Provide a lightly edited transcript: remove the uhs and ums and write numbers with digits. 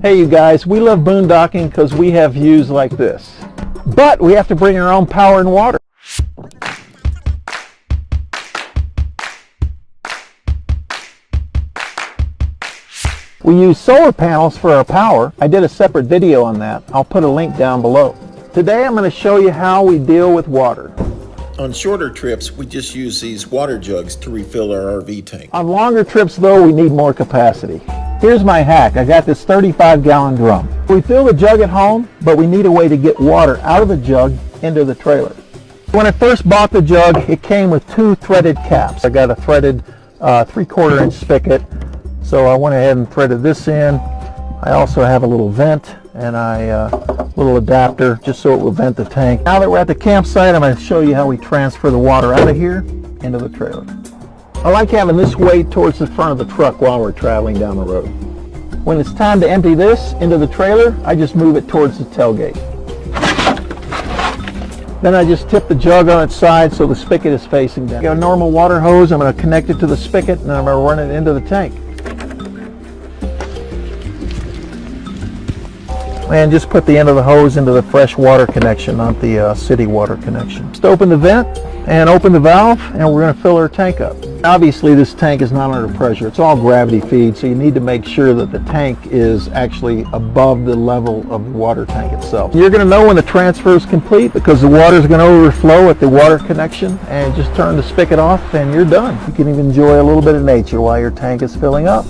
Hey you guys, we love boondocking because we have views like this. But we have to bring our own power and water. We use solar panels for our power. I did a separate video on that. I'll put a link down below. Today I'm going to show you how we deal with water. On shorter trips, we just use these water jugs to refill our RV tank. On longer trips though, we need more capacity. Here's my hack. I got this 35-gallon drum. We fill the jug at home, but we need a way to get water out of the jug into the trailer. When I first bought the jug, it came with 2 threaded caps. I got a threaded 3/4 inch spigot, so I went ahead and threaded this in. I also have a little vent and a little adapter just so it will vent the tank. Now that we're at the campsite, I'm going to show you how we transfer the water out of here into the trailer. I like having this weight towards the front of the truck while we're traveling down the road. When it's time to empty this into the trailer, I just move it towards the tailgate. Then I just tip the jug on its side so the spigot is facing down. I got a normal water hose. I'm going to connect it to the spigot and I'm going to run it into the tank. And just put the end of the hose into the fresh water connection, not the city water connection. Just open the vent and open the valve, and we're going to fill our tank up. Obviously this tank is not under pressure. It's all gravity feed, so you need to make sure that the tank is actually above the level of the water tank itself. You're going to know when the transfer is complete because the water is going to overflow at the water connection, and just turn the spigot off and you're done. You can even enjoy a little bit of nature while your tank is filling up.